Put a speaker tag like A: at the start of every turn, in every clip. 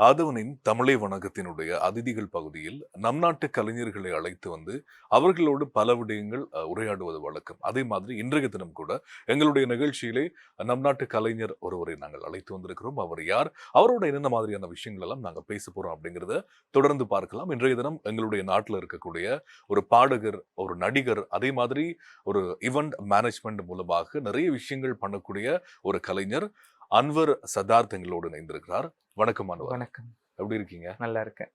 A: ஆதவனின் தமிழை வணக்கத்தினுடைய அதிதிகள் பகுதியில் நம் நாட்டு கலைஞர்களை அழைத்து வந்து அவர்களோடு பல விடயங்கள் உரையாடுவது வழக்கம். அதே மாதிரி இன்றைய தினம் கூட எங்களுடைய நிகழ்ச்சியிலே நம் நாட்டு கலைஞர் ஒருவரை நாங்கள் அழைத்து வந்திருக்கிறோம். அவர் யார், அவரோட என்னென்ன மாதிரியான விஷயங்கள் எல்லாம் நாங்கள் பேச போறோம் அப்படிங்கிறத தொடர்ந்து பார்க்கலாம். இன்றைய தினம் எங்களுடைய நாட்டில் இருக்கக்கூடிய ஒரு பாடகர், ஒரு நடிகர், அதே மாதிரி ஒரு இவெண்ட் மேனேஜ்மெண்ட் மூலமாக நிறைய விஷயங்கள் பண்ணக்கூடிய ஒரு கலைஞர் அன்வர் சதார்த் எங்களோடு இணைந்திருக்கிறார். வணக்கம் அன்வர்.
B: வணக்கம்.
A: எப்படி இருக்கீங்க?
B: நல்லா இருக்கேன்.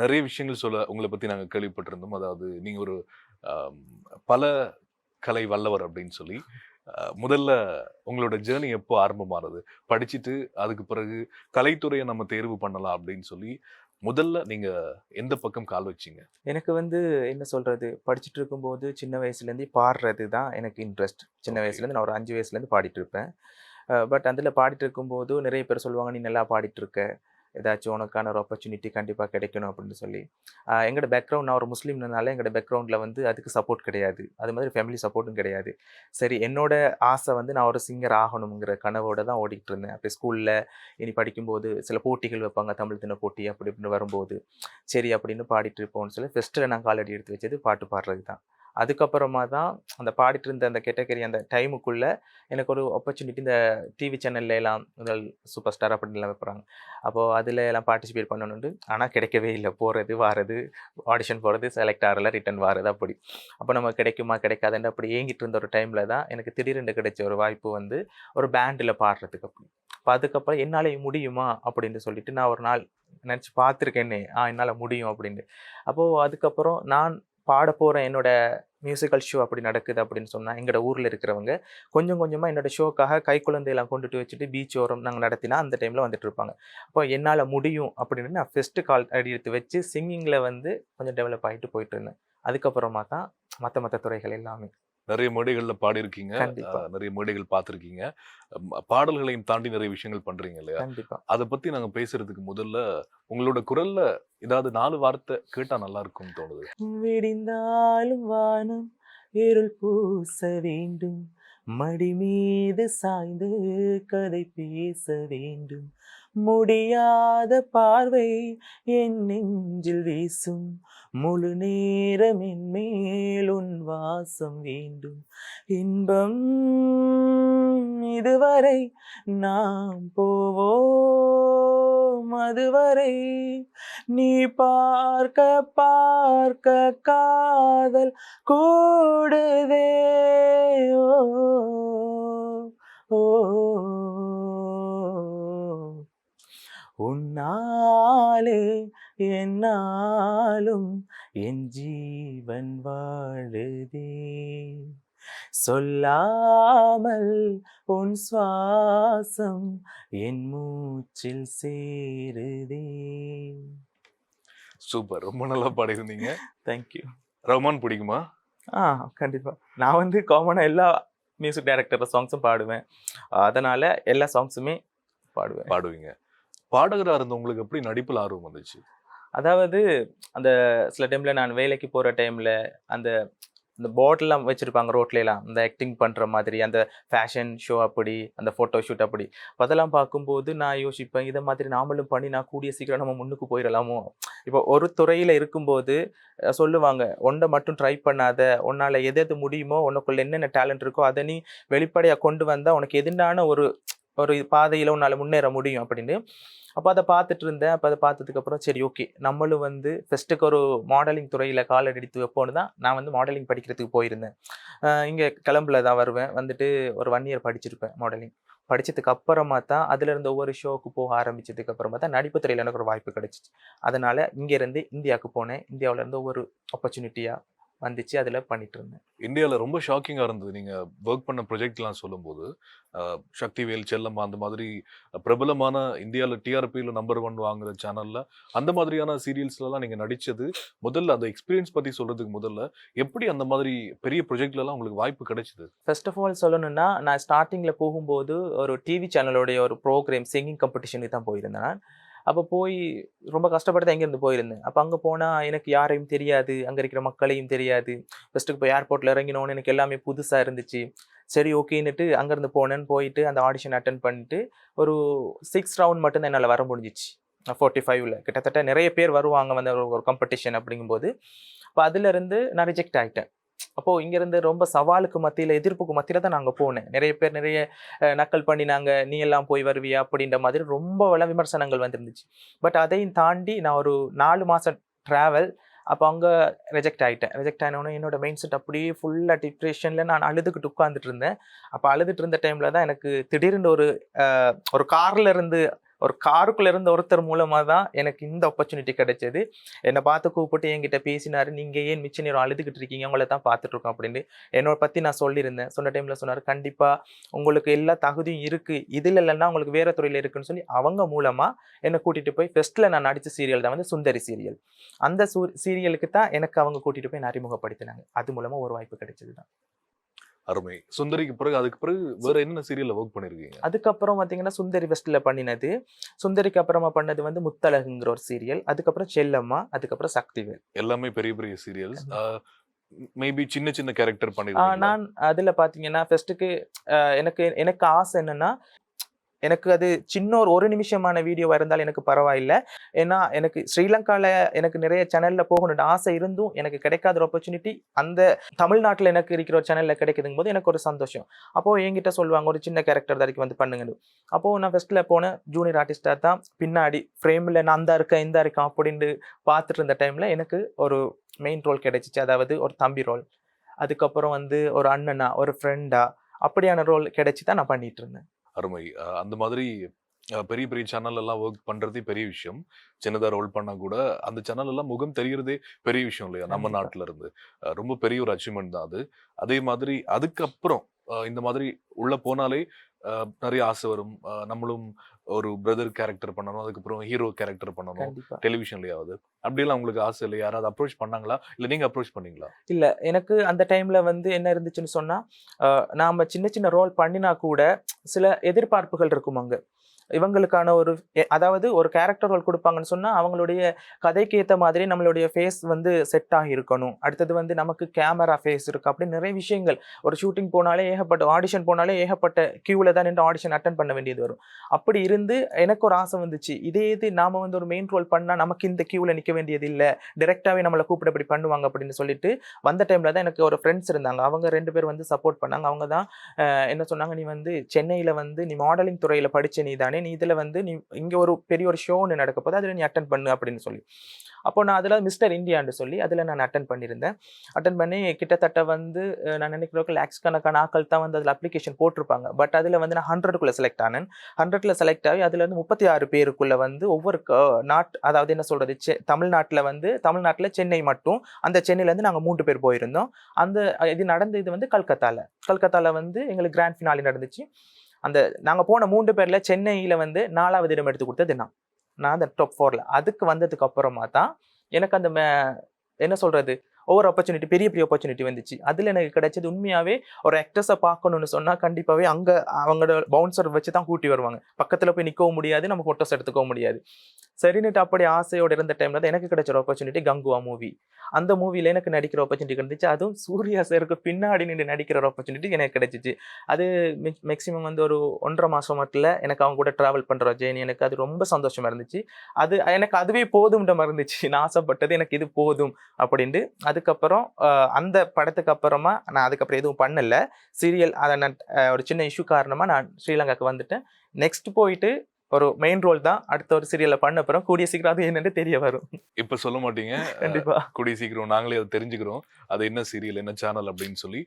A: நிறைய விஷயங்கள் உங்களை பத்தி நாங்க கேள்விப்பட்டிருந்தோம். அதாவது நீங்க ஒரு ஆம், பல கலை வல்லவர் அப்படின்னு சொல்லி முதல்ல உங்களோட ஜேர்னி எப்போ ஆரம்பமானது? படிச்சுட்டு அதுக்கு பிறகு கலைத்துறையை நம்ம தேர்வு பண்ணலாம் அப்படின்னு சொல்லி முதல்ல நீங்க எந்த பக்கம் கால் வச்சீங்க?
B: எனக்கு என்ன சொல்றது, படிச்சுட்டு இருக்கும்போது சின்ன வயசுலேருந்தே பாடுறது தான் எனக்கு இன்ட்ரெஸ்ட். சின்ன
A: ஓகே.
B: வயசுலேருந்து நான் ஒரு 5 வயசுலேருந்து பாடிட்டு இருப்பேன். பட் அதில் பாடிட்டு இருக்கும்போது நிறைய பேர் சொல்லுவாங்க, "நீ நல்லா பாடிட்டு இருக்க. ஏதாச்சும் உனக்கான ஒரு ஆப்பர்ச்சுனிட்டி கண்டிப்பாக கிடைக்கணும்" அப்படின்னு சொல்லி. எங்களோட பேக்ரவுண்ட், நான் ஒரு முஸ்லீம்னால எங்களோட பேக்ரவுண்டில் அதுக்கு சப்போர்ட் கிடையாது. அது மாதிரி ஃபேமிலி சப்போர்ட்டும் கிடையாது. சரி, என்னோட ஆசை நான் ஒரு சிங்கர் ஆகணுங்கிற கனவோட தான் ஓடிட்டு இருந்தேன். அப்படி ஸ்கூலில் இனி படிக்கும்போது சில போட்டிகள் வைப்பாங்க, தமிழ் தின போட்டி அப்படி இப்படின்னு வரும்போது, சரி அப்படின்னு பாடிட்டு இருப்போம்னு சொல்லி ஃபெஸ்ட்டில் நான் காலடி எடுத்து வச்சது பாட்டு பாடுறது தான். அதுக்கப்புறமா தான் அந்த பாடிட்டு இருந்த அந்த கேட்டகரி அந்த டைமுக்குள்ள எனக்கு ஒரு ஆப்பர்ச்சுனிட்டி இந்த டிவி சேனல்ல எல்லாம் முதல் சூப்பர் ஸ்டார் அப்படின்லாம் வைப்பாங்க. அப்போது அதில் எல்லாம் பார்ட்டிசிபேட் பண்ணணுன்ட்டு, ஆனால் கிடைக்கவே இல்லை. போகிறது வாரது, ஆடிஷன் போகிறது, செலக்ட் ஆகலை, ரிட்டன் வாரது அப்படி. அப்போ நம்ம கிடைக்குமா கிடைக்காதுன்னு அப்படி ஏங்கிட்டு இருந்த ஒரு டைமில் தான் எனக்கு திடீரென்று கிடைச்ச ஒரு வாய்ப்பு ஒரு பேண்டில் பாடுறதுக்கு அப்படி. அப்போ அதுக்கப்புறம் என்னால் முடியுமா அப்படின்னு சொல்லிட்டு நான் ஒரு நாள் நினச்சி பார்த்துருக்கேன்னே, என்னால் முடியும் அப்படின்னு. அப்போது அதுக்கப்புறம் நான் பாட போகிறேன், என்னோட மியூசிக்கல் ஷோ அப்படி நடக்குது அப்படின்னு சொன்னால் எங்களோட ஊரில் இருக்கிறவங்க கொஞ்சம் கொஞ்சமாக என்னோட ஷோக்காக கைக்குழந்தையெல்லாம் கொண்டுட்டு வச்சுட்டு பீச் ஓரம் நாங்கள் நடத்தினா அந்த டைமில் வந்துட்டு இருப்பாங்க. அப்போ என்னால் முடியும் அப்படின்னு நான் ஃபஸ்ட்டு கால் அடி எடுத்து வச்சு சிங்கிங்கில் கொஞ்சம் டெவலப் ஆகிட்டு போயிட்டு இருந்தேன். அதுக்கப்புறமா தான் மற்ற துறைகள் எல்லாமே.
A: நிறைய மேடைகள்ல பாடியிருக்கீங்க.
B: கண்டிப்பாக.
A: நிறைய மேடைகள் பார்த்திருக்கீங்க. பாடல்களையும் தாண்டி நிறைய விஷயங்கள் பண்றீங்க இல்லையா?
B: கண்டிப்பாக.
A: அத பத்தி நாங்க பேசுறதுக்கு முதல்ல உங்களோட குரல்ல ஏதாவது 4 வார்த்தை கேட்டா நல்லா இருக்கும்னு தோணுது.
B: விடிந்தாலும் வானம் இருள் பூச வேண்டும், மடி மீது சாய்ந்து கதை பேச வேண்டும், முடியாத பார்வை என் நெஞ்சில் வீசும், முழு நேரம் என் மேல் உன் வாசம் வேண்டும், இன்பம் இதுவரை நாம் போவோம் அதுவரை, நீ பார்க்க பார்க்க காதல் கூடுதே. ஓ, ஓ, உன்னாலே என்னாலும் என் ஜீவன் வாழுதே, சொல்லாமல் உன் சுவாசம் என் மூச்சில் சேருதே.
A: சூப்பர். ரொம்ப நல்லா பாடியிருந்தீங்க.
B: தேங்க்யூ.
A: ரஹ்மான் பிடிக்குமா?
B: கண்டிப்பா. நான் காமனா எல்லா மியூசிக் டைரக்டர் சாங்ஸும் பாடுவேன். அதனால எல்லா சாங்ஸுமே பாடுவேன்.
A: பாடுவீங்க. பாடகரா இருந்த உங்களுக்கு எப்படி நடிப்புல ஆர்வம் வந்துச்சு?
B: அதாவது அந்த சில டைம்ல நான் வேலைக்கு போற டைம்ல அந்த இந்த போர்ட்லாம் வச்சிருப்பாங்க ரோட்லலாம். இந்த ஆக்டிங் பண்ற மாதிரி, அந்த ஃபேஷன் ஷோ அப்படி, அந்த ஃபோட்டோ ஷூட் அப்படி. அப்ப அதெல்லாம் பார்க்கும்போது நான் யோசிப்பேன், இத மாதிரி நாமளும் பண்ணி நான் கூடிய சீக்கிரம் நம்ம முன்னுக்கு போயிரலாமோ? இப்போ ஒரு துறையில இருக்கும்போது சொல்லுவாங்க, "ஒன்ன மட்டும் ட்ரை பண்ணாத. உன்னால எது எது முடியுமோ, உனக்குள்ள என்னென்ன டேலண்ட் இருக்கோ, அத நீ வெளிப்படையா கொண்டு வந்தா உனக்கு எதிரான ஒரு ஒரு பாதையில உன்னால முன்னேற முடியும்" அப்படின்னு. அப்ப அத பார்த்துட்டு இருந்தேன். அப்ப அத பார்த்ததுக்கப்புறம் சரி, ஓகே, நம்மளும் ஃபர்ஸ்ட்டுக்கு ஒரு மாடலிங் துறையில கால் எடுத்து வைப்போம்னு தான் நான் மாடலிங் படிக்கிறதுக்கு போயிருந்தேன். இங்க கிளம்புல தான் வருவேன். ஒரு 1 இயர் படிச்சிருப்பேன் மாடலிங். படிச்சதுக்கு அப்புறமா தான் அதுல இருந்த ஒவ்வொரு ஷோக்கு போக ஆரம்பிச்சதுக்கு அப்புறமா தான் நடிப்பு துறையில எனக்கு ஒரு வாய்ப்பு கிடைச்சுச்சு. அதனால இங்க இருந்து இந்தியாவுக்கு போனேன். இந்தியாவுல இருந்து ஒவ்வொரு ஆப்பர்ச்சுனிட்டியா வந்துச்சு. அதுல பண்ணிட்டு இருந்தேன்.
A: இந்தியால ரொம்ப ஷாக்கிங்கா இருந்தது. நீங்க வொர்க் பண்ண ப்ராஜெக்ட்லாம் சொல்லும்போது, சக்திவேல், செல்லம்மா அந்த மாதிரி பிரபலமான இந்தியால டிஆர்பில நம்பர் 1 வாங்குற சேனல்ல, அந்த மாதிரியான சீரியல்ஸ்லலாம் நீங்க நடிச்சது, முதல்ல அந்த எக்ஸ்பீரியன்ஸ் பத்தி சொல்றதுக்கு முதல்ல, எப்படி அந்த மாதிரி பெரிய ப்ராஜெக்ட்லலாம் உங்களுக்கு வாய்ப்பு கிடைச்சது?
B: ஃபர்ஸ்ட் ஆஃப் ஆல் சொல்லணும்னா, நான் ஸ்டார்ட்டிங்ல போகும்போது ஒரு டிவி சேனலோடைய ஒரு ப்ரோகிராம் சிங்கிங் காம்படிஷனுக்கு தான் போயிருந்தேன் நான். அப்போ போய் ரொம்ப கஷ்டப்பட்டு தான் இங்கேருந்து போயிருந்தேன். அப்போ அங்கே போனா எனக்கு யாரையும் தெரியாது. அங்க இருக்கிற மக்களையும் தெரியாது. ஃபர்ஸ்ட்டுக்கு போய் ஏர்போர்ட்ல இறங்கினோனே எனக்கு எல்லாமே புதுசா இருந்துச்சு. சரி, ஓகேன்னுட்டு அங்கேருந்து போனேன். போயிட்டு அந்த ஆடிஷன் அட்டெண்ட் பண்ணிட்டு ஒரு 6 ரவுண்ட் மட்டும் தான் என்னால வர முடிஞ்சுச்சு. 45ல கிட்டத்தட்ட நிறைய பேர் வருவாங்க வந்து ஒரு காம்படிஷன் அப்படிங்கும்போது. அப்போ அதுலேருந்து நான் ரிஜெக்ட் ஆகிட்டேன். அப்போ இங்கேருந்து ரொம்ப சவாலுக்கு மத்தியில், எதிர்ப்புக்கு மத்தியில் தான் நாங்கள் போனேன். நிறைய பேர் நிறைய நக்கல் பண்ணினாங்க, நீ எல்லாம் போய் வருவியா அப்படின்ற மாதிரி ரொம்ப விமர்சனங்கள் வந்துருந்துச்சு. பட் அதையும் தாண்டி நான் ஒரு 4 மாதம் ட்ராவல், அப்போ அங்கே ரிஜெக்ட் ஆகிட்டேன். ரிஜெக்ட் ஆனோடனே என்னோட மைண்ட் செட் அப்படியே ஃபுல்லாக டிப்ரெஷனில் நான் அழுதுகிட்டு உட்காந்துட்டு இருந்தேன். அப்போ அழுதுட்டு இருந்த டைமில் தான் எனக்கு திடீர்னு ஒரு காருக்குள்ள இருந்த ஒருத்தர் மூலமா தான் எனக்கு இந்த ஆப்பர்ச்சுனிட்டி கிடைச்சது. என்னை பார்த்து கூப்பிட்டு என்கிட்ட பேசினாரு, நீங்க ஏன் மிச்ச நேரம் அழுதுகிட்டு இருக்கீங்க, உங்களை தான் பார்த்துட்டு இருக்கோம் அப்படின்னு. என்னோட பத்தி நான் சொல்லியிருந்தேன். சொன்ன டைம்ல சொன்னாரு, கண்டிப்பா உங்களுக்கு எல்லா தகுதியும் இருக்கு, இதுல இல்லைன்னா உங்களுக்கு வேற துறையில இருக்குன்னு சொல்லி அவங்க மூலமா என்னை கூட்டிட்டு போய் ஃபர்ஸ்ட்ல நான் நடிச்ச சீரியல் தான் வந்து சுந்தரி சீரியல். அந்த சீரியலுக்கு தான் எனக்கு அவங்க கூட்டிட்டு போய் அறிமுகப்படுத்தினாங்க. அது மூலமா ஒரு வாய்ப்பு கிடைச்சது தான்.
A: அருமை. சுந்தரிக்கு பிறகு அதுக்கு பிறகு வேற என்ன சீரியல்ல ஒர்க் பண்ணிருக்கீங்க?
B: அதுக்கப்புறம் பார்த்தீங்கன்னா சுந்தரி வெஸ்ட்ல பண்ணினது. சுந்தரிக்கு அப்புறமா பண்ணது வந்து முத்தழகுங்கிற ஒரு சீரியல். அதுக்கப்புறம் செல்லம்மா, அதுக்கப்புறம் சக்திவேல்.
A: எல்லாமே பெரிய பெரிய சீரியல்ஸ். மேபி சின்ன சின்ன கேரக்டர் பண்ணிருக்கீங்களா?
B: நான் அதுல பார்த்தீங்கன்னா ஃபர்ஸ்ட்டுக்கு எனக்கு எனக்கு ஆசை என்னன்னா, எனக்கு அது சின்ன ஒரு நிமிஷமான வீடியோவா இருந்தாலும் எனக்கு பரவாயில்ல. ஏன்னா எனக்கு ஸ்ரீலங்கால எனக்கு நிறைய சேனல்ல போகணும்னு ஆசை இருந்தும் எனக்கு கிடைக்காத ஒரு ஆப்பர்ச்சுனிட்டி அந்த தமிழ்நாட்டுல எனக்கு இருக்கிற ஒரு சேனல்ல கிடைக்குதுங்கும் போது எனக்கு ஒரு சந்தோஷம். அப்போ என்கிட்ட சொல்லுவாங்க, ஒரு சின்ன கேரக்டர் வரைக்கும் வந்து பண்ணுங்கன்னு. அப்போ நான் ஃபர்ஸ்ட்ல போனேன் ஜூனியர் ஆர்டிஸ்டா தான். பின்னாடி ஃப்ரேம்ல நான் அந்த இருக்கேன் இந்த இருக்கேன் அப்படின்னு பார்த்துட்டு இருந்த டைம்ல எனக்கு ஒரு மெயின் ரோல் கிடைச்சிச்சு. அதாவது ஒரு தம்பி ரோல். அதுக்கப்புறம் வந்து ஒரு அண்ணனா, ஒரு ஃப்ரெண்டா, அப்படியான ரோல் கிடைச்சி தான் நான் பண்ணிட்டு இருந்தேன்.
A: அருமை. அந்த மாதிரி பெரிய பெரிய சேனல் எல்லாம் ஒர்க் பண்றதே பெரிய விஷயம். சின்னதா ரோல் பண்ணா கூட அந்த சேனல் எல்லாம் முகம் தெரியறதே பெரிய விஷயம் இல்லையா? நம்ம
B: கண்டிப்பா.
A: நாட்டுல இருந்து. ரொம்ப பெரிய ஒரு அச்சீவ்மெண்ட் தான் அது. அதே மாதிரி அதுக்கப்புறம் இந்த மாதிரி உள்ள போனாலே நெறைய ஆசை வரும். நம்மளும் ஒரு பிரதர் கேரக்டர் பண்ணணும். அதுக்கப்புறம் ஹீரோ கேரக்டர் பண்ணணும்.
B: கண்டிப்பா.
A: டெலிவிஷன்லயாவது. அப்படியெல்லாம் உங்களுக்கு ஆசை இல்ல? யாராவது அப்ரோச் பண்ணாங்களா? இல்ல நீங்க அப்ரோச் பண்ணீங்களா?
B: இல்ல. எனக்கு அந்த டைம்ல வந்து என்ன இருந்துச்சுன்னு சொன்னா, நாம சின்ன சின்ன ரோல் பண்ணினா கூட, சில எதிர்பார்ப்புகள் இருக்கும் அங்க. இவங்களுக்கான அதாவது ஒரு கேரக்டர் ரோல் குடுப்பாங்கன்னு சொன்னா, அவங்களுடைய கதைக்கு ஏத்த மாதிரி நம்மளுடைய ஃபேஸ் வந்து செட் ஆகியிருக்கணும். அடுத்தது வந்து நமக்கு கேமரா ஃபேஸ் இருக்கு. அப்படி நிறைய விஷயங்கள். ஒரு ஷூட்டிங் போனாலே ஆடிஷன் போனாலே ஏகப்பட்ட கியூல தான் நின்று ஆடிஷன் அட்டெண்ட் பண்ண வேண்டியது வரும். அப்படி இருந்து எனக்கு ஒரு ஆசை வந்துச்சு. இதே இது நாம வந்து ஒரு மெயின் ரோல் பண்ணா நமக்கு இந்த கியூல நிக்க வேண்டியது இல்ல. டைரக்டாவே நம்மள கூப்பிட்டு இப்படி பண்ணுவாங்க அப்படின்னு சொல்லிட்டு, வந்த டைம்ல தான் எனக்கு ஒரு ஃப்ரெண்ட்ஸ் இருந்தாங்க. அவங்க 2 பேர் வந்து சப்போர்ட் பண்ணாங்க. அவங்க தான் என்ன சொன்னாங்க, "நீ வந்து சென்னையில வந்து நீ மாடலிங் துறையில படிச்ச நீ தானே, நீ இதுல வந்து நீ இங்க ஒரு பெரிய ஒரு ஷோ ஒண்ணு நடக்க போகுது. அதுல நீ அட்டெண்ட் பண்ணு" அப்படின்னு சொல்லி. அப்போ நான் அதுல மிஸ்டர் இந்தியான்னு சொல்லி அதுல நான் அட்டெண்ட் பண்ணியிருந்தேன். அட்டெண்ட் பண்ணி கிட்டத்தட்ட வந்து நான் நினைக்கிறேன் லேக்ஸ் கணக்கான ஆட்கள் தான் வந்து அதுல அப்ளிகேஷன் போட்டிருப்பாங்க. பட் அதுல வந்து நான் 100க்குள்ள செலக்ட் ஆனேன். 100ல செலக்ட் ஆகி அதுல இருந்து 36 பேருக்குள்ள வந்து ஒவ்வொரு அதாவது என்ன சொல்றது, தமிழ்நாட்டுல சென்னை மட்டும். அந்த சென்னையில இருந்து நாங்க 3 பேர் போயிருந்தோம். அந்த இது வந்து கல்கத்தால. கல்கத்தால வந்து எங்களுக்கு கிராண்ட் ஃபினாலே நடந்துச்சு. நாங்க போன 3 பேர்ல சென்னையில வந்து 4வது இடம் எடுத்து குடுத்தது நான். நான் அந்த டாப் 4ல. அதுக்கு வந்ததுக்கு அப்புறமா தான் எனக்கு அந்த என்ன சொல்றது, ஒவ்வொரு ஆப்பர்ச்சுனிட்டி பெரிய பெரிய ஆப்பர்ச்சுனிட்டி வந்துச்சு. அதுல எனக்கு கிடைச்சது உண்மையாவே ஒரு ஆக்டர்ஸ பார்க்கணும்னு சொன்னா கண்டிப்பாவே அங்க அவங்களோட பவுன்சர் வச்சு தான் கூட்டி வருவாங்க. பக்கத்துல போய் நிக்கவும் முடியாது, நம்ம ஃபோட்டோஸ் எடுத்துக்கவும் முடியாது. சரின்னுட்டு அப்படி ஆசையோட இருந்த டைம்ல தான் எனக்கு கிடைச்ச ஒரு ஆப்பர்ச்சுனிட்டி கங்குவா மூவி. அந்த மூவில எனக்கு நடிக்கிற ஆப்பர்ச்சுனிட்டி கிடைச்சுச்சு. அதுவும் சூர்யா சாருக்கு பின்னாடி நின்று நடிக்கிற ஒரு ஆப்பர்ச்சுனிட்டி எனக்கு கிடைச்சிச்சு. அது மேக்ஸிமம் வந்து ஒரு 1 1/2 மாசம் மட்டும் எனக்கு அவங்க கூட டிராவல் பண்ற ஜேர்னி எனக்கு அது ரொம்ப சந்தோஷமா இருந்துச்சு. எனக்கு அதுவே போதும்ன்ற மாதிரி இருந்துச்சு. நான் ஆசைப்பட்டது எனக்கு இது போதும் அப்படின்ட்டு. அதுக்கப்புறம் அந்த படத்துக்கு அப்புறமா நான் அதுக்கப்புறம் எதுவும் பண்ணல. சீரியல் அத நான் ஒரு சின்ன இஷ்யூ காரணமா நான் ஸ்ரீலங்காக்கு வந்துட்டேன். நெக்ஸ்ட் போயிட்டு ஒரு மெயின் ரோல் தான் அடுத்த ஒரு சீரியல்ல பண்ண அப்புறம் கூடிய சீக்கிரம் அது என்னன்னு தெரிய வரும்.
A: இப்ப சொல்ல மாட்டீங்க.
B: கண்டிப்பா.
A: கூடிய சீக்கிரம் நாங்களே அத தெரிஞ்சுக்கிறோம். அது என்ன சீரியல், என்ன சேனல் அப்படின்னு சொல்லி.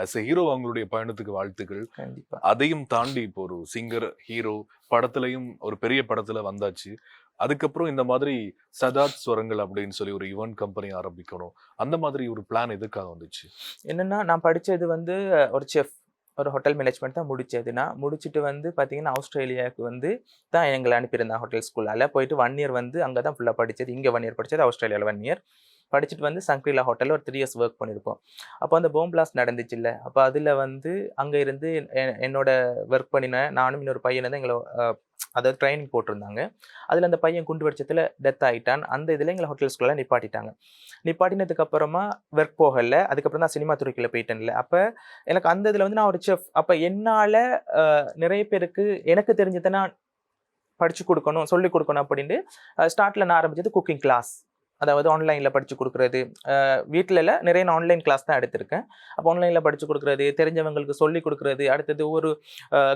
A: ஆஸ் எ ஹீரோ அவங்களுடைய பயணத்துக்கு வாழ்த்துக்கள்.
B: கண்டிப்பா.
A: அதையும் தாண்டி இப்போ ஒரு சிங்கர், ஹீரோ படத்துலயும் ஒரு பெரிய படத்துல வந்தாச்சு. அதுக்கப்புறம் இந்த மாதிரி சதாத் ஸ்வரங்கள் அப்படின்னு சொல்லி ஒரு ஈவென்ட் கம்பெனி ஆரம்பிக்கணும். அந்த மாதிரி ஒரு பிளான் எதுக்காக வந்துச்சு?
B: என்னன்னா நான் படிச்சது வந்து ஒரு செஃப். ஒரு ஹோட்டல் மேனேஜ்மெண்ட் தான் முடிச்சது. நான் முடிச்சுட்டு வந்து பார்த்தீங்கன்னா, ஆஸ்திரேலியாவுக்கு வந்து தான் எங்கள அனுப்பியிருந்தாங்க ஹோட்டல் ஸ்கூலால. போயிட்டு 1 இயர் வந்து அங்க தான் ஃபுல்லா படிச்சது. இங்க 1 இயர் படிச்சது, ஆஸ்திரேலியால 1 இயர். படிச்சுட்டு வந்து சங்க்ரிலா ஹோட்டல்ல ஒரு 3 இயர்ஸ் ஒர்க் பண்ணியிருப்போம். அப்போ அந்த பாம் பிளாஸ்ட் நடந்துச்சுல்ல, அப்போ அதுல வந்து அங்க இருந்து என்னோட ஒர்க் பண்ணின நானும் இன்னொரு பையனும் தான் எங்கள அதாவது ட்ரெய்னிங் போட்டிருந்தாங்க. அதுல அந்த பையன் குண்டு வெடிச்சத்துல டெத் ஆயிட்டான். அந்த இதுல எங்கள ஹோட்டல் ஸ்கூல்ல நிப்பாட்டிட்டாங்க. நிப்பாட்டினதுக்கு அப்புறமா ஒர்க் போகல. அதுக்கப்புறம் தான் சினிமா துறைக்குள்ள போயிட்டேன்ல. அப்ப எனக்கு அந்த இதுல வந்து நான் ஒரு செஃப். அப்ப என்னால நிறைய பேருக்கு எனக்கு தெரிஞ்சத நான் படிச்சு கொடுக்கணும், சொல்லிக் கொடுக்கணும் அப்படின்ட்டு ஸ்டார்ட்ல நான் ஆரம்பிச்சது குக்கிங் கிளாஸ். அதாவது ஆன்லைன்ல படிச்சு கொடுக்குறது. வீட்டில் இல்லை, நிறைய நான் ஆன்லைன் கிளாஸ் தான் எடுத்திருக்கேன். அப்போ ஆன்லைன்ல படிச்சு கொடுக்குறது, தெரிஞ்சவங்களுக்கு சொல்லிக் கொடுக்குறது. அடுத்தது ஒரு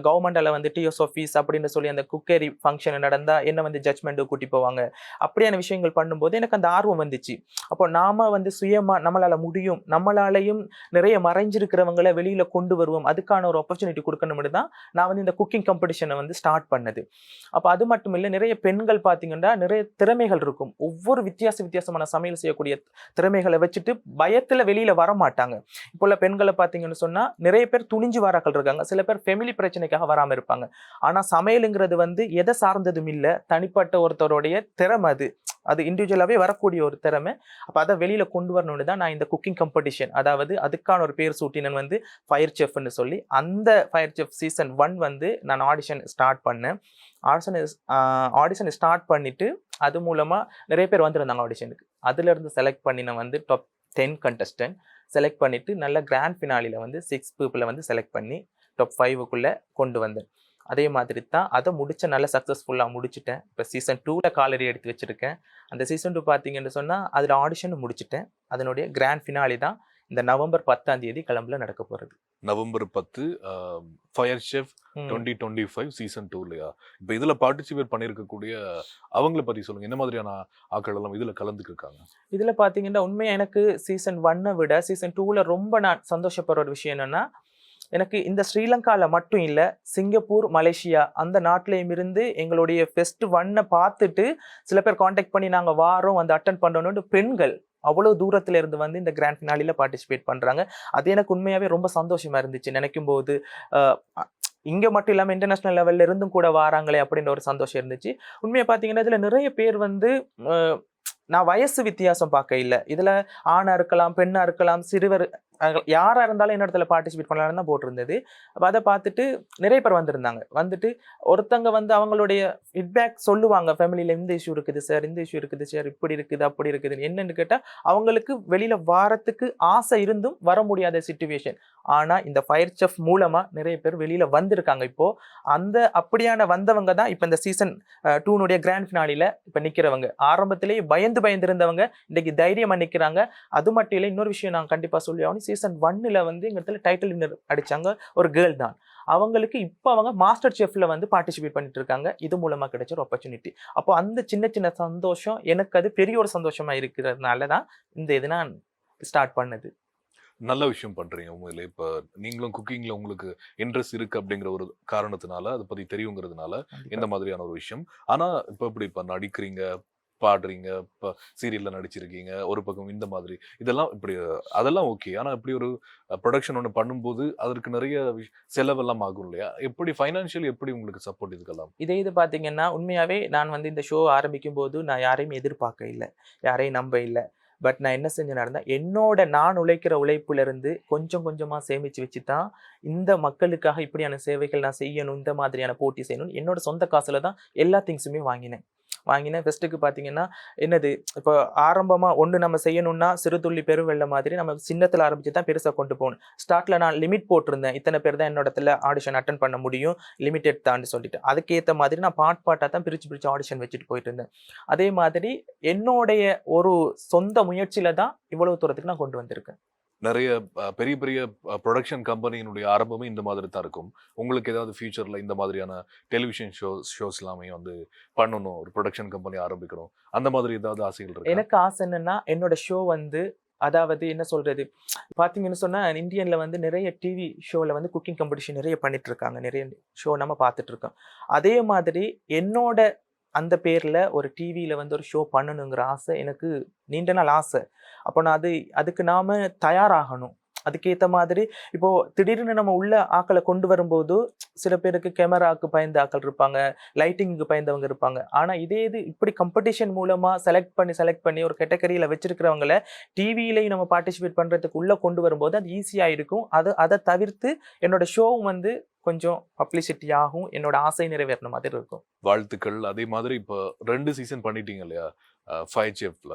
B: கவர்மெண்டால வந்து டிஎஸ் ஆஃபீஸ் அப்படின்னு சொல்லி அந்த குக்கரி ஃபங்க்ஷன் நடந்தா என்ன வந்து ஜட்ஜ்மெண்ட் கூட்டி போவாங்க. அப்படியான விஷயங்கள் பண்ணும்போது எனக்கு அந்த ஆர்வம் வந்துச்சு. அப்போ நாம வந்து சுயமா நம்மளால முடியும், நம்மளாலையும் நிறைய மறைஞ்சிருக்கிறவங்களை வெளியில கொண்டு வருவோம், அதுக்கான ஒரு ஆப்பர்ச்சுனிட்டி கொடுக்கணும்னு தான் நான் வந்து இந்த குக்கிங் காம்படிஷனை வந்து ஸ்டார்ட் பண்ணது. அப்போ அது மட்டும் இல்லை, நிறைய பெண்கள் பார்த்தீங்கன்னா நிறைய திறமைகள் இருக்கும். ஒவ்வொரு வித்தியாசமான சமையல் செய்யக்கூடிய திறமைகளை வச்சுட்டு பயத்துல வெளியில வர மாட்டாங்க. இப்போ உள்ள பெண்களை பார்த்தீங்கன்னு சொன்னா நிறைய பேர் துணிஞ்சு வராக்கள் இருக்காங்க, சில பேர் ஃபெமிலி பிரச்சனைக்காக வராம இருப்பாங்க. ஆனா சமையலுங்கிறது வந்து எதை சார்ந்ததும் இல்லை, தனிப்பட்ட ஒருத்தருடைய திறமை. அது இண்டிவிஜுவலாகவே வரக்கூடிய ஒரு திறமை. அப்போ அதை வெளியில கொண்டு வரணும்னு தான் நான் இந்த குக்கிங் காம்படிஷன், அதாவது அதுக்கான ஒரு பேர் சூட்டினன் வந்து ஃபயர் செஃப்னு சொல்லி, அந்த ஃபயர் செஃப் சீசன் 1 வந்து நான் ஆடிஷன் ஸ்டார்ட் பண்ணேன். ஆடிஷன் ஸ்டார்ட் பண்ணிட்டு அது மூலமா நிறைய பேர் வந்திருந்தாங்க ஆடிஷனுக்கு. அதுல இருந்து செலக்ட் பண்ணி நான் வந்து டாப் 10 கண்டஸ்டன்ட் செலக்ட் பண்ணிட்டு நல்ல கிராண்ட் ஃபினாலில வந்து 6 பீப்புளை வந்து செலக்ட் பண்ணி டாப் 5க்குள்ள கொண்டு வந்தேன். அதே மாதிரி தான் அதை முடிச்ச நல்ல சக்ஸஸ்ஃபுல்லாக முடிச்சுட்டேன். இப்போ சீசன் 2ல காலரி எடுத்து வச்சிருக்கேன். அந்த சீசன் 2 பார்த்தீங்கன்னு சொன்னால் அதில் ஆடிஷனும் முடிச்சுட்டேன். அதனுடைய கிராண்ட் ஃபினாலி தான் இந்த நவம்பர் 10 கிளம்புல நடக்க போகிறது.
A: நவம்பர் 10 ஃபயர் செஃப் 2025 சீசன் 2 இல்லையா? இப்போ இதுல பார்ட்டிசிபேட் பண்ணியிருக்கக்கூடிய அவங்கள பத்தி சொல்லுங்க. என்ன மாதிரியான ஆட்கள் எல்லாம் இதுல கலந்துக்கிருக்காங்க?
B: இதுல பாத்தீங்கன்னா உண்மையா எனக்கு சீசன் 1 விட சீசன் 2ல ரொம்ப நான் சந்தோஷப்படுற ஒரு விஷயம் என்னன்னா, எனக்கு இந்த ஸ்ரீலங்கால மட்டும் இல்ல, சிங்கப்பூர், மலேசியா அந்த நாட்டிலையும் இருந்து எங்களுடைய ஃபெஸ்ட் 1 பார்த்துட்டு சில பேர் காண்டாக்ட் பண்ணி நாங்க வாரோம் வந்து அட்டன் பண்ணணும்னு பெண்கள் அவ்வளவு தூரத்துல இருந்து வந்து இந்த கிராண்ட் ஃபினாலில பார்ட்டிசிபேட் பண்றாங்க. அது எனக்கு உண்மையாவே ரொம்ப சந்தோஷமா இருந்துச்சு நினைக்கும் போது. இங்க மட்டும் இல்லாம இன்டர்நேஷனல் லெவல்ல இருந்தும் கூட வாராங்களே அப்படின்ற ஒரு சந்தோஷம் இருந்துச்சு. உண்மையா பாத்தீங்கன்னா இதுல நிறைய பேர் வந்து நான் வயசு வித்தியாசம் பார்க்க இல்லை. இதுல ஆணா இருக்கலாம், பெண்ணா இருக்கலாம், சிறுவர் யாரா இருந்தாலும் என்ன இடத்துல பார்ட்டிசிபேட் பண்ணலாம்னு தான் போட்டிருந்தது. அப்போ அதை பார்த்துட்டு நிறைய பேர் வந்திருந்தாங்க. வந்துட்டு ஒருத்தங்க வந்து அவங்களுடைய ஃபீட்பேக் சொல்லுவாங்க, ஃபேமிலியில இந்த இஷ்யூ இருக்குது சார், இந்த இஷ்யூ இருக்குது சார், இப்படி இருக்குது அப்படி இருக்குது. என்னன்னு கேட்டால் அவங்களுக்கு வெளியில வாரத்துக்கு ஆசை இருந்தும் வர முடியாத சிச்சுவேஷன். ஆனா இந்த ஃபயர் செஃப் மூலமா நிறைய பேர் வெளியில வந்திருக்காங்க. இப்போ அந்த அப்படியான வந்தவங்க தான் இப்போ இந்த சீசன் 2 கிராண்ட் ஃபினாலில இப்போ நிக்கிறவங்க. ஆரம்பத்திலேயே பயந்து இருந்தவங்க இன்னைக்கு தைரியமா நிக்கிறாங்க. அது மட்டும் இல்லை, இன்னொரு விஷயம் நான் கண்டிப்பா சொல்லி ஆகணும். சீசன் 1ல வந்து எங்க இடத்துல டைட்டில் வின்னர் அடிச்சாங்க, ஒரு கேர்ள் தான். அவங்களுக்கு இப்போ அவங்க மாஸ்டர் செஃப்ல வந்து பார்ட்டிசிபேட் பண்ணிட்டு இருக்காங்க. இது மூலமா கிடைச்ச ஒரு ஆப்பர்ச்சுனிட்டி. அப்போ அந்த சின்ன சந்தோஷம் எனக்கு அது பெரிய ஒரு சந்தோஷமா இருக்கிறதுனால தான் இந்த இது நான் ஸ்டார்ட் பண்ணது.
A: நல்ல விஷயம் பண்றீங்க உண்மையிலே. இப்ப நீங்களும் குக்கிங்ல உங்களுக்கு இன்ட்ரெஸ்ட் இருக்கு அப்படிங்கிற ஒரு காரணத்தினால, அதை பத்தி தெரியுங்கிறதுனால இந்த மாதிரியான ஒரு விஷயம். ஆனா இப்ப நடிக்கிறீங்க, பாடுறீங்க, இப்ப சீரியல்ல நடிச்சிருக்கீங்க, ஒரு பக்கம் இந்த மாதிரி இதெல்லாம் இப்படி அதெல்லாம் ஓகே. ஆனா இப்படி ஒரு ப்ரொடக்ஷன் ஒன்று பண்ணும்போது அதற்கு நிறைய செலவெல்லாம் ஆகும் இல்லையா? எப்படி ஃபைனான்சியல் எப்படி உங்களுக்கு சப்போர்ட் இதுக்கெல்லாம்?
B: இது பாத்தீங்கன்னா உண்மையாவே நான் வந்து இந்த ஷோ ஆரம்பிக்கும் போது நான் யாரையும் எதிர்பார்க்க இல்லை, யாரையும் நம்ப இல்லை. பட் நான் என்ன செஞ்சேன்னா, என்னோட நான் உழைக்கிற உழைப்புல இருந்து கொஞ்சம் கொஞ்சமா சேமிச்சு வச்சு தான் இந்த மக்களுக்காக இப்படியான சேவைகள் நான் செய்யணும், இந்த மாதிரியான போட்டி செய்யணும், என்னோட சொந்த காசுல தான் எல்லா திங்ஸுமே வாங்கினேன். ஃபெஸ்ட்டுக்கு பார்த்தீங்கன்னா என்னது, இப்போ ஆரம்பமா ஒன்று நம்ம செய்யணும்னா சிறு துள்ளி பெருவெள்ள மாதிரி நம்ம சின்னத்தில் ஆரம்பிச்சு தான் பெருசாக கொண்டு போகணும். ஸ்டார்ட்ல நான் லிமிட் போட்டிருந்தேன், இத்தனை பேர் தான் என்னோட இடத்துல ஆடிஷன் அட்டன் பண்ண முடியும், லிமிடெட் தான்னு சொல்லிட்டு. அதுக்கேற்ற மாதிரி நான் பாட்டாக தான் பிரிச்சு ஆடிஷன் வச்சுட்டு போயிட்டு இருந்தேன். அதே மாதிரி என்னுடைய ஒரு சொந்த முயற்சியில தான் இவ்வளவு தூரத்துக்கு நான் கொண்டு வந்திருக்கேன்.
A: நிறைய பெரிய பெரிய ப்ரொடக்ஷன் கம்பெனியினுடைய ஆரம்பமே இந்த மாதிரி தான் இருக்கும். உங்களுக்கு ஏதாவது ஃபியூச்சர்ல இந்த மாதிரியான டெலிவிஷன் ஷோஸ் எல்லாமே வந்து பண்ணணும், ஒரு ப்ரொடக்ஷன் கம்பெனி ஆரம்பிக்கணும், அந்த மாதிரி ஏதாவது ஆசைகள் இருக்கு?
B: எனக்கு ஆசை என்னன்னா, என்னோட ஷோ வந்து அதாவது என்ன சொல்றது, பாத்தீங்கன்னு சொன்னா இந்தியன்ல வந்து நிறைய டிவி ஷோல வந்து குக்கிங் காம்படிஷன் நிறைய பண்ணிட்டு இருக்காங்க, நிறைய ஷோ நம்ம பார்த்துட்டு இருக்கோம். அதே மாதிரி என்னோட அந்த பேர்ல ஒரு டிவியில வந்து ஒரு ஷோ பண்ணணுங்கிற ஆசை எனக்கு நீண்ட நாள் ஆசை. அப்போ நான் அதுக்கு நாம தயாராகணும். அதுக்கேற்ற மாதிரி இப்போ திடீர்னு நம்ம உள்ள ஆக்களை கொண்டு வரும்போது சில பேருக்கு கேமராவுக்கு பயந்த ஆக்கள் இருப்பாங்க, லைட்டிங்க்கு பயந்தவங்க இருப்பாங்க. ஆனா இது இப்படி காம்படிஷன் மூலமா செலக்ட் பண்ணி ஒரு கேட்டகரியில வச்சிருக்கிறவங்களை டிவியிலையும் நம்ம பார்ட்டிசிபேட் பண்றதுக்கு உள்ள கொண்டு வரும்போது அது ஈஸியா இருக்கும். அதை தவிர்த்து என்னோட ஷோவும் வந்து கொஞ்சம் பப்ளிசிட்டி ஆகும், என்னோட ஆசை நிறைவேறின மாதிரி இருக்கும்.
A: வாழ்த்துக்கள். அதே மாதிரி இப்போ 2 சீசன் பண்ணிட்டீங்க இல்லையா ஃபயர் செஃப்ல?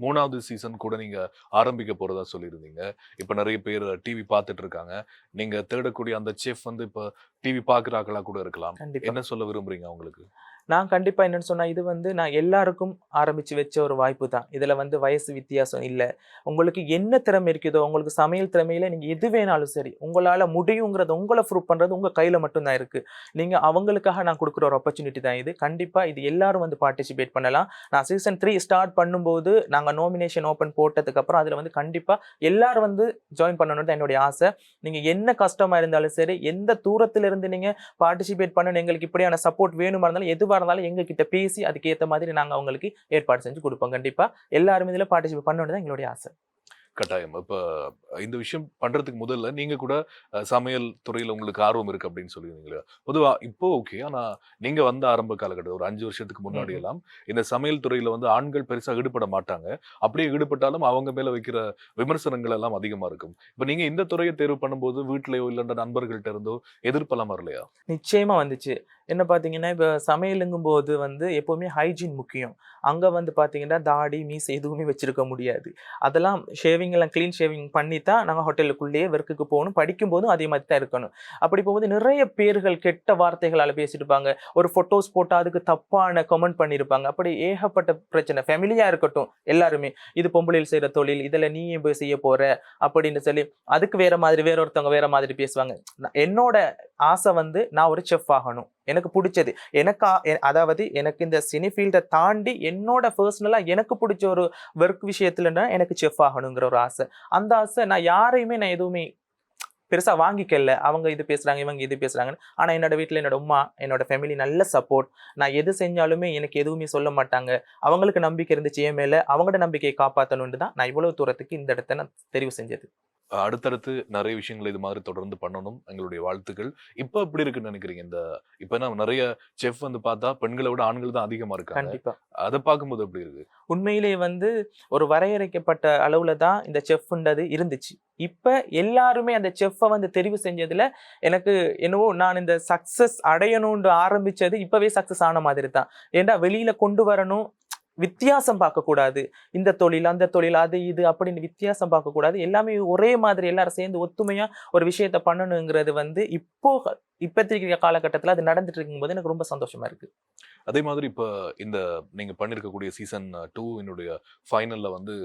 A: 3வது சீசன் கூட நீங்க ஆரம்பிக்க போறதா சொல்லியிருந்தீங்க. இப்ப நிறைய பேர் டிவி பார்த்துட்டு இருக்காங்க. நீங்க தேடக்கூடிய அந்த செஃப் வந்து இப்ப டிவி பார்க்குற ஆட்களா கூட இருக்கலாம். என்ன சொல்ல விரும்புறீங்க அவங்களுக்கு?
B: நான் கண்டிப்பா என்னன்னு சொன்னா, இது வந்து நான் எல்லாருக்கும் ஆரம்பிச்சு வச்ச ஒரு வாய்ப்பு தான். இதுல வந்து வயசு வித்தியாசம் இல்ல. உங்களுக்கு என்ன திறமை இருக்குதோ, உங்களுக்கு சமையல் திறமையில நீங்க எது வேணாலும் சரி, உங்களால முடியுங்கிறத உங்கள ப்ரூவ் பண்றது உங்க கையில மட்டும் தான் இருக்கு. நீங்க அவங்களுக்காக நான் குடுக்குற ஒரு ஆப்பர்ச்சுனிட்டி தான் இது. கண்டிப்பா இது எல்லாரும் வந்து பார்ட்டிசிபேட் பண்ணலாம். நான் சீசன் 3 ஸ்டார்ட் பண்ணும்போது, நாங்க நாமினேஷன் ஓப்பன் போட்டதுக்கப்புறம், அதுல வந்து கண்டிப்பா எல்லாரும் வந்து ஜாயின் பண்ணணும்னு தான் என்னுடைய ஆசை. நீங்க என்ன கஷ்டமா இருந்தாலும் சரி, எந்த தூரத்துல இருந்து நீங்க பார்ட்டிசிபேட் பண்ணணும், எங்களுக்கு இப்படியான சப்போர்ட் வேணுமா இருந்தாலும், எதுவா இருந்தாலும் எங்க கிட்ட பேசி அதுக்கு ஏத்த மாதிரி நாங்க அவங்களுக்கு ஏற்பாடு செஞ்சு குடுப்போம். கண்டிப்பா எல்லாரும் இதுல பார்ட்டிசிபேட் பண்ணணும்னு தான் எங்களுடைய ஆசை.
A: கட்டாயம். இப்ப இந்த விஷயம் பண்றதுக்கு முதல்ல நீங்க கூட சமையல் துறையில உங்களுக்கு ஆர்வம் இருக்கு அப்படின்னு சொல்லியிருந்தீங்க. பொதுவா இப்போ ஓகே. ஆனா நீங்க வந்த ஆரம்ப காலகட்டம் ஒரு 5 வருஷத்துக்கு முன்னாடி
B: ம்ஹ்ம்.
A: எல்லாம் இந்த சமையல் துறையில வந்து ஆண்கள் பெருசா ஈடுபட மாட்டாங்க. அப்படியே ஈடுபட்டாலும் அவங்க மேல வைக்கிற விமர்சனங்கள் எல்லாம் அதிகமா இருக்கும். இப்ப நீங்க இந்த துறைய தேர்வு பண்ணும்போது வீட்லயோ இல்ல நண்பர்கள்ட்ட இருந்தோ எதிர்ப்பெல்லாம் வரலையா?
B: நிச்சயமா வந்துச்சு. என்ன பார்த்தீங்கன்னா, இப்ப சமையலுங்கும்போது வந்து எப்பவுமே ஹைஜீன் முக்கியம். அங்க வந்து பார்த்தீங்கன்னா, தாடி, மீசை எதுவுமே வச்சிருக்க முடியாது. அதெல்லாம் ஷேவிங் எல்லாம் கிளீன் ஷேவிங் பண்ணி தான் நாங்க ஹோட்டலுக்குள்ளேயே ஒர்க்குக்கு போகணும். படிக்கும்போதும் அதே மாதிரி தான் இருக்கணும். அப்படி போகும்போது நிறைய பேர்கள் கெட்ட வார்த்தைகளால பேசிட்டுருப்பாங்க. ஒரு ஃபோட்டோஸ் போட்டா அதுக்கு தப்பான கமெண்ட் பண்ணியிருப்பாங்க. அப்படி ஏகப்பட்ட பிரச்சனை. ஃபேமிலியா இருக்கட்டும் எல்லாருமே. இது பொம்பளைகள் செய்ற தொழில். இதுல நீ ஏன் போய் செய்ய போற? அப்படின்னு சொல்லி அதுக்கு வேற மாதிரி வேற ஒருத்தவங்க வேற மாதிரி பேசுவாங்க. என்னோட ஆசை வந்து நான் ஒரு செஃப் ஆகணும். எனக்கு புடிச்சது. எனக்கு அதாவது எனக்கு இந்த சினி ஃபீல்ட தாண்டி என்னோட பெர்சனலா எனக்கு புடிச்ச ஒரு வொர்க் விஷயத்துலனா எனக்கு செஃப் ஆகணுங்கிற ஒரு ஆசை. அந்த ஆசை நான் யாரையுமே நான் எதுவுமே பெருசா வாங்கிக்கல. அவங்க இது பேசுறாங்க, இவங்க இது பேசுறாங்கன்னு. ஆனா என்னோட வீட்ல என்னோட உம்மா, என்னோட ஃபேமிலி நல்ல சப்போர்ட். நான் எது செஞ்சாலுமே எனக்கு எதுவுமே சொல்ல மாட்டாங்க. அவங்களுக்கு நம்பிக்கை இருந்துச்சு என் மேல. அவங்களோட நம்பிக்கைய காப்பாத்தணும்னு தான் நான் இவ்வளவு தூரத்துக்கு இந்த இடத்த நான் தெரிவு செஞ்சது.
A: அடுத்தடுத்து நெறைய விஷயங்கள் இது மாதிரி தொடர்ந்து பண்ணணும். எங்களுடைய வாழ்த்துக்கள். இப்ப எப்படி இருக்குன்னு நினைக்கிறீங்க? இப்ப என்ன நெறைய செஃப் வந்து பார்த்தா, பெண்கள விட ஆண்கள் தான் அதிகமா இருக்காங்க.
B: கண்டிப்பா.
A: அத பார்க்கும்போது எப்படி இருக்கு?
B: உண்மையிலேயே வந்து ஒரு வரையறைக்கப்பட்ட அளவுல தான் இந்த செஃப்ன்றது இருந்துச்சு. இப்ப எல்லாருமே அந்த செஃப்ப வந்து தெரிவு செஞ்சதுல, எனக்கு என்னவோ நான் இந்த சக்சஸ் அடையணும்னு ஆரம்பிச்சது இப்பவே சக்சஸ் ஆன மாதிரி தான். ஏன்டா வெளியில கொண்டு வரணும். வித்தியாசம் பார்க்கக்கூடாது. இந்த தொழில், அந்த தொழில், அது இது அப்படின்னு வித்தியாசம் பார்க்கக்கூடாது. எல்லாமே ஒரே மாதிரி எல்லாரும் சேர்ந்து ஒத்துமையா ஒரு விஷயத்த பண்ணணுங்கிறது வந்து இப்பத்திருக்கிற காலகட்டத்துல அது நடந்துட்டு இருக்கும்போது எனக்கு ரொம்ப சந்தோஷமா இருக்கு.
A: அதே மாதிரி இப்ப இந்த நீங்க பண்ணியிருக்கக்கூடிய சீசன் 2 னுடைய ஃபைனல்ல வந்து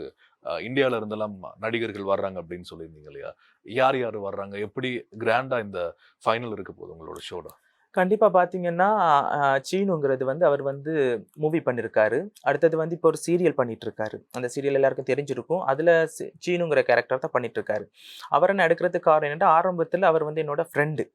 A: இந்தியால இருந்தெல்லாம் நடிகர்கள் வர்றாங்க அப்படின்னு சொல்லியிருந்தீங்க இல்லையா? யார் யார் வர்றாங்க? எப்படி கிராண்டா இந்த ஃபைனல் இருக்க போகுது உங்களோட ஷோல?
B: கண்டிப்பா பார்த்தீங்கன்னா, சீனுங்கிறது வந்து அவர் வந்து மூவி பண்ணியிருக்காரு. அடுத்தது வந்து இப்போ ஒரு சீரியல் பண்ணிட்டுருக்காரு. அந்த சீரியல் எல்லாருக்கும் தெரிஞ்சிருக்கும். அதுல சீனுங்கிற கேரக்டர் தான் பண்ணிட்டுருக்காரு. அவர நான் எடுக்கிறதுக்கு காரணம் என்னன்னா, ஆரம்பத்துல அவர் வந்து என்னோட ஃப்ரெண்டு.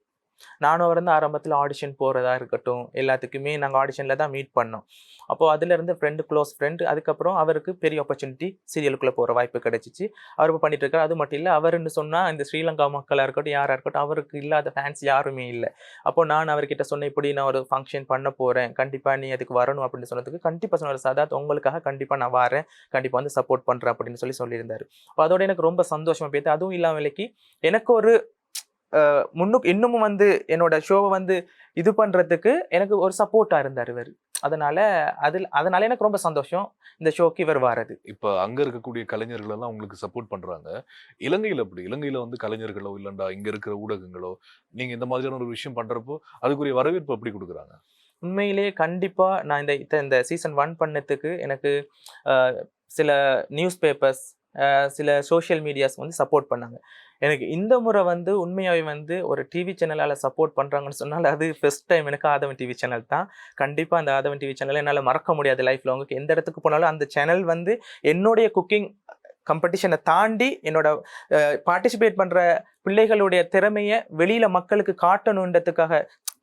B: நானும் அவரும் தான் ஆரம்பத்துல ஆடிஷன் போறதா இருக்கட்டும், எல்லாத்துக்குமே நாங்க ஆடிஷன்ல தான் மீட் பண்ணோம். அப்போ அதிலிருந்து க்ளோஸ் ஃப்ரெண்ட். அதுக்கப்புறம் அவருக்கு பெரிய ஆப்பர்ச்சுனிட்டி சீரியலுக்குள்ள போற வாய்ப்பு கிடைச்சுச்சு. அவர் இப்ப பண்ணிட்டு இருக்காரு. அது மட்டும் இல்ல, அவருன்னு சொன்னா இந்த ஸ்ரீலங்கா மக்களா இருக்கட்டும், யாரா இருக்கட்டும், அவருக்கு இல்லாத ஃபேன்ஸ் யாருமே இல்ல. அப்போ நான் அவர்கிட்ட சொன்னேன், "இப்படி நான் ஒரு ஃபங்ஷன் பண்ண போறேன். கண்டிப்பா நீ அதுக்கு வரணும்." அப்படின்னு சொன்னதுக்கு, கண்டிப்பா சொன்னாரு. "சதாத் உங்களுக்காக கண்டிப்பா நான் வாரேன். கண்டிப்பா வந்து சப்போர்ட் பண்றேன்." அப்படின்னு சொல்லியிருந்தாரு. அப்ப அதோட எனக்கு ரொம்ப சந்தோஷமா போயிட்டு, அதுவும் இல்லாமலைக்கு எனக்கு ஒரு முன்னுக்கு இன்னமும் வந்து என்னோட ஷோவ வந்து இது பண்றதுக்கு எனக்கு ஒரு சப்போர்ட்டா இருந்தாரு இவரு. அதனால அதனால எனக்கு ரொம்ப சந்தோஷம். இந்த ஷோக்கு இவர் வாரது.
A: இப்ப அங்க இருக்கக்கூடிய கலைஞர்கள் எல்லாம் உங்களுக்கு சப்போர்ட் பண்றாங்க. இலங்கையில எப்படி? இலங்கையில வந்து கலைஞர்களோ, இல்லண்டா இங்க இருக்கிற ஊடகங்களோ, நீங்க இந்த மாதிரியான ஒரு விஷயம் பண்றப்போ, அதுக்குரிய வரவேற்பு எப்படி குடுக்குறாங்க?
B: உண்மையிலேயே கண்டிப்பா நான் இந்த சீசன் 1 பண்ணதுக்கு எனக்கு அ சில நியூஸ் பேப்பர்ஸ், சில சோசியல் மீடியாஸ் வந்து சப்போர்ட் பண்ணாங்க. எனக்கு இந்த முறை வந்து உண்மையாவே வந்து ஒரு டிவி சேனலால சப்போர்ட் பண்றாங்கன்னு சொன்னால அது ஃபர்ஸ்ட் டைம் எனக்கு ஆதவன் டிவி சேனல் தான். கண்டிப்பா அந்த ஆதவன் டிவி சேனல என்னால மறக்க முடியாது லைஃப்ல. உங்களுக்கு எந்த இடத்துக்கு போனாலும் அந்த சேனல் வந்து என்னுடைய குக்கிங் காம்படிஷன தாண்டி என்னோட பார்ட்டிசிபேட் பண்ற பிள்ளைகளுடைய திறமைய வெளியில மக்களுக்கு காட்டணுன்றதுக்காக,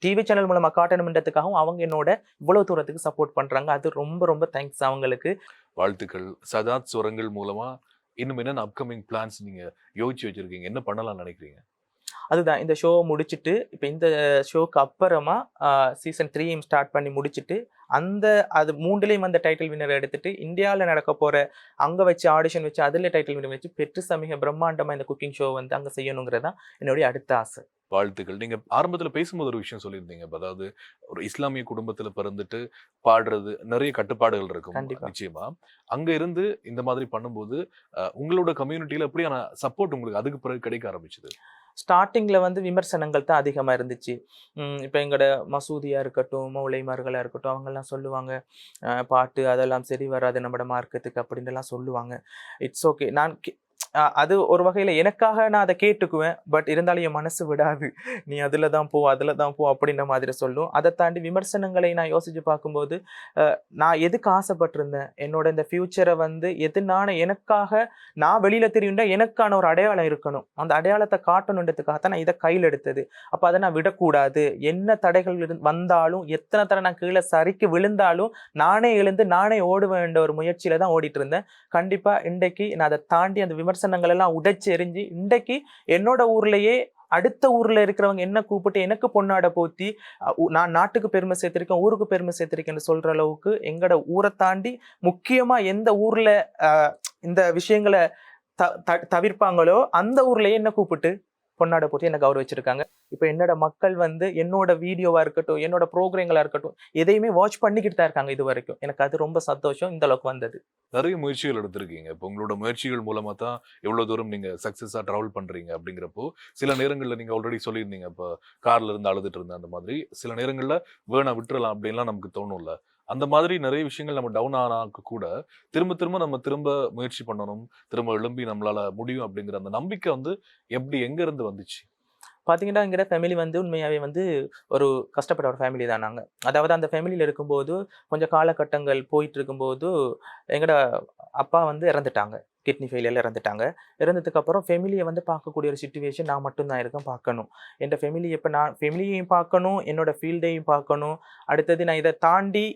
B: டிவி சேனல் மூலமா காட்டணும்ன்றதுக்காகவும் அவங்க என்னோட இவ்வளவு தூரத்துக்கு சப்போர்ட் பண்றாங்க. அது ரொம்ப ரொம்ப தேங்க்ஸ் அவங்களுக்கு.
A: வாழ்த்துக்கள். சதாத் சுரங்கள் மூலமா இன்னும் என்னென்ன அப்கமிங் பிளான்ஸ் நீங்க யோசிச்சு வச்சிருக்கீங்க? என்ன பண்ணலாம்னு நினைக்கிறீங்க?
B: அதுதான் இந்த ஷோ முடிச்சுட்டு, இப்ப இந்த ஷோக்கு அப்புறமா சீசன் 3யும் ஸ்டார்ட் பண்ணி முடிச்சுட்டு, அது 3லயும் வந்த டைட்டில் வின்னர் எடுத்துட்டு, இந்தியால நடக்கப் போற அங்க வச்சு ஆடிஷன் வச்சு அதுல டைட்டில் வின்னர் வச்சு பெற்று சமிக பிரம்மாண்டமா இந்த குக்கிங் ஷோ வந்து அங்க செய்யணுங்கிறது தான் என்னுடைய அடுத்த ஆசை.
A: வாழ்த்துக்கள். நீங்க ஆரம்பத்துல பேசும்போது ஒரு விஷயம் சொல்லியிருந்தீங்க. அதாவது ஒரு இஸ்லாமிய குடும்பத்துல பிறந்துட்டு பாடுறது நெறைய கட்டுப்பாடுகள் இருக்கும்
B: கண்டிப்பா.
A: நிச்சயமா. அங்க இருந்து இந்த மாதிரி பண்ணும்போது, உங்களோட கம்யூனிட்டில எப்படியான சப்போர்ட் உங்களுக்கு அதுக்கு பிறகு கிடைக்க ஆரம்பிச்சது?
B: ஸ்டார்டிங்கில் வந்து விமர்சனங்கள் தான் அதிகமாக இருந்துச்சு. இப்போ எங்களோட மசூதியாக இருக்கட்டும், மௌலைமார்களாக இருக்கட்டும், அவங்கெல்லாம் சொல்லுவாங்க பாட்டு அதெல்லாம் சரி வராது நம்மளோட மார்க்கத்துக்கு அப்படின்ட்டுலாம் சொல்லுவாங்க. It's okay. அது ஒரு வகையில் எனக்காக நான் அதை கேட்டுக்குவேன். பட் இருந்தாலும் என் மனசு விடாது. நீ அதில் தான் போ அதில் தான் போ அப்படின்ற மாதிரி சொல்லும். அதை தாண்டி விமர்சனங்களை நான் யோசித்து பார்க்கும்போது நான் எதுக்கு ஆசைப்பட்டிருந்தேன், என்னோட இந்த ஃப்யூச்சரை வந்து எதுனான எனக்காக நான் வெளியில் தெரியும்னா எனக்கான ஒரு அடையாளம் இருக்கணும். அந்த அடையாளத்தை காட்டணுன்றதுக்காகத்தான் நான் இதை கையில் எடுத்தது. அப்போ அதை நான் விடக்கூடாது. என்ன தடைகள் வந்தாலும், எத்தனை தடவை நான் கீழே சரிக்கு விழுந்தாலும் நானே எழுந்து நானே ஓடுவேன்ற ஒரு முயற்சியில் தான் ஓடிட்டு இருந்தேன். கண்டிப்பாக இன்றைக்கு நான் அதை தாண்டி அந்த விமர்சனங்கள் எல்லாம் உடைச்சு எறிஞ்சு இன்றைக்கு என்னோட ஊர்லயே அடுத்த ஊர்ல இருக்கிறவங்க என்ன கூப்பிட்டு எனக்கு பொன்னாட போத்தி நான் நாட்டுக்கு பெருமை சேர்த்திருக்கேன், ஊருக்கு பெருமை சேர்த்திருக்கேன்னு சொல்ற அளவுக்கு எங்கட ஊரை தாண்டி முக்கியமா எந்த ஊர்ல இந்த விஷயங்களை தவிர்ப்பாங்களோ அந்த ஊர்லயே என்ன கூப்பிட்டு பொன்னாட போத்தி என்ன கௌரவிச்சிருக்காங்க. இப்போ என்னோட மக்கள் வந்து என்னோட வீடியோவா இருக்கட்டும், என்னோட ப்ரோக்ராம்களா இருக்கட்டும், எதையுமே வாட்ச் பண்ணிக்கிட்டு தான் இருக்காங்க இது வரைக்கும். எனக்கு அது ரொம்ப சந்தோஷம் இந்த அளவுக்கு வந்தது.
A: நிறைய முயற்சிகள் எடுத்திருக்கீங்க. இப்போ உங்களோட முயற்சிகள் மூலமா தான் எவ்வளவு தூரம் நீங்க சக்சஸா டிராவல் பண்றீங்க அப்படிங்கிறப்போ, சில நேரங்கள்ல நீங்க ஆல்ரெடி சொல்லியிருந்தீங்க. இப்போ கார்ல இருந்து அழுதுட்டு இருந்தேன் அந்த மாதிரி. சில நேரங்கள்ல வேணா விட்டுறலாம் அப்படின்லாம் நமக்கு தோணும்ல. அந்த மாதிரி நிறைய விஷயங்கள் நம்ம டவுன் ஆனாக்க கூட திரும்ப முயற்சி பண்ணணும். திரும்ப எழும்பி நம்மளால முடியும் அப்படிங்கிற அந்த நம்பிக்கை வந்து எங்க இருந்து வந்துச்சு?
B: பார்த்தீங்கன்னா, எங்கிட்ட ஃபேமிலி வந்து உண்மையாவே வந்து ஒரு கஷ்டப்பட்ட ஒரு ஃபேமிலி தான் நாங்க. அதாவது அந்த ஃபேமிலியில இருக்கும்போது, கொஞ்சம் காலகட்டங்கள் போயிட்டு இருக்கும்போது, எங்கட அப்பா வந்து இறந்துட்டாங்க. கிட்னி ஃபெயிலியர்ல இறந்துட்டாங்க. இறந்ததுக்கு அப்புறம் ஃபேமிலிய வந்து பார்க்கக்கூடிய ஒரு சிச்சுவேஷன் நான் மட்டும் தான் இருக்கேன் பார்க்கணும். என்ட ஃபேமிலி எப்ப நான் ஃபேமிலியையும் பார்க்கணும், என்னோட ஃபீல்டையும் பார்க்கணும். அடுத்தது நான் இத தாண்டி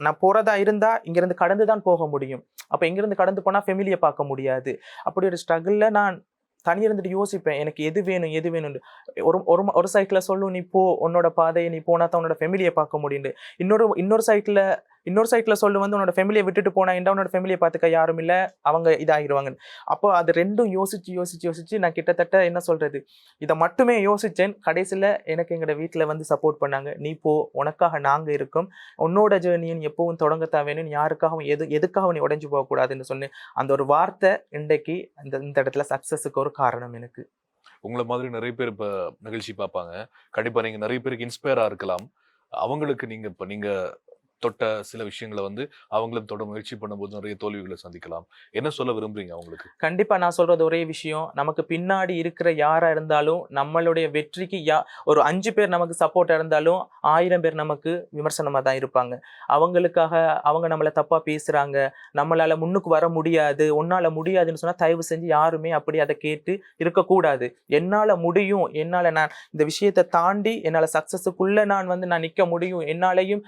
B: நான் போறதா இருந்தா, இங்கிருந்து கடந்து தான் போக முடியும். அப்ப இங்கிருந்து கடந்து போனா ஃபேமிலிய பார்க்க முடியாது. அப்படி ஒரு ஸ்ட்ரகிள்ல நான் தனியா இருந்துட்டு யோசிப்பேன். எனக்கு எது வேணும், எது வேணும்னு. ஒரு ஒரு ஒரு சைட்ல சொல்லும், "நீ போ. உன்னோட பாதைய நீ போனா தான் உன்னோட ஃபேமிலிய பார்க்க முடியும்னு." இன்னொரு சைட்ல சொல்லு வந்து, "உன்னோட ஃபேமிலிய விட்டுட்டு போனா ஏன்டா உன்னோட ஃபேமிலிய பார்த்துக்க யாரும் இல்ல. அவங்க இதாகிருவாங்கன்னு." அப்போ அது 2ம் யோசிச்சு நான் கிட்டத்தட்ட என்ன சொல்றது, இத மட்டுமே யோசிச்சேன். கடைசில எனக்கு எங்கட வீட்ல வந்து சப்போர்ட் பண்ணாங்க. "நீ போ. உனக்காக நாங்க இருக்கோம். உன்னோட ஜர்னிய நீ எப்பவும் தொடங்கத்தான் வேணும். நீ யாருக்காகவும் எதுக்காகவும் நீ உடைஞ்சு போகக்கூடாதுன்னு" சொன்னேன். அந்த ஒரு வார்த்தை இன்றைக்கு இந்த இடத்துல சக்சஸுக்கு ஒரு காரணம் எனக்கு.
A: உங்கள மாதிரி நிறைய பேர் இப்ப நிகழ்ச்சி பார்ப்பாங்க. கண்டிப்பா நீங்க நிறைய பேருக்கு இன்ஸ்பயரா இருக்கலாம். அவங்களுக்கு நீங்க தொட்ட சில விஷயங்கள வந்து அவங்களும் தொட முயற்சி பண்ணும்போது நிறைய தோல்விகள சந்திக்கலாம். என்ன சொல்ல விரும்புறீங்க அவங்களுக்கு?
B: கண்டிப்பா நான் சொல்றது ஒரே விஷயம். நமக்கு பின்னாடி இருக்கிற யாரா இருந்தாலும், நம்மளுடைய வெற்றிக்கு ஒரு 5 பேர் நமக்கு சப்போர்ட்டா இருந்தாலும், 1000 பேர் நமக்கு விமர்சனமா தான் இருப்பாங்க. அவங்களுக்காக அவங்க நம்மள தப்பா பேசுறாங்க, நம்மளால முன்னுக்கு வர முடியாது, உன்னால முடியாதுன்னு சொன்னா தயவு செஞ்சு யாருமே அப்படி அத கேட்டு இருக்கக்கூடாது. என்னால முடியும், நான் இந்த விஷயத்த தாண்டி என்னால சக்சஸுக்குள்ள நான் நிக்க முடியும். என்னாலயும்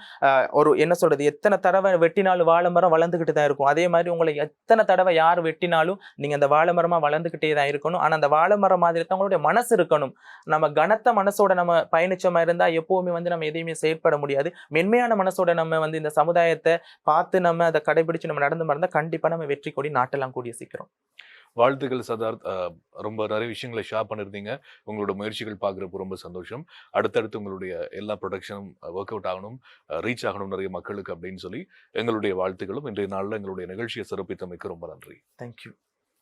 B: ஒரு என்ன சொல்றது, எத்தனை தடவை வெட்டினாலும் வாழை மரம் வளர்ந்துகிட்டு தான் இருக்கும். அதே மாதிரி உங்களை எத்தனை தடவை யார் வெட்டினாலும் நீங்க அந்த வாழை மரமா வளர்ந்துகிட்டே தான் இருக்கணும். ஆனா அந்த வாழை மரம் மாதிரி தான் உங்களுடைய மனசு இருக்கணும். நம்ம கனத்த மனசோட நம்ம பயணிச்சமா இருந்தா எப்பவுமே வந்து நம்ம எதையுமே செயற்பட முடியாது. மென்மையான மனசோட நம்ம வந்து இந்த சமுதாயத்தை பார்த்து நம்ம அதை கடைபிடிச்சு நம்ம நடந்து இருந்தா கண்டிப்பா நம்ம வெற்றி கொடி நாட்டெல்லாம் கூடிய சீக்கிரம்.
A: வாழ்த்துக்கள் சதார்த். ரொம்ப நிறைய விஷயங்கள ஷேர் பண்ணியிருந்தீங்க. உங்களோட முயற்சிகள் பார்க்குறப்போ ரொம்ப சந்தோஷம். அடுத்தடுத்து உங்களுடைய எல்லா ப்ரொடக்ஷனும் வொர்க் அவுட் ஆகணும், ரீச் ஆகணும் நிறைய மக்களுக்கு அப்படின்னு சொல்லி எங்களுடைய வாழ்த்துக்களும். இன்றைய நாள்ல எங்களுடைய நிகழ்ச்சியை சிறப்பித்தமைக்கு ரொம்ப நன்றி.
B: தேங்க்யூ.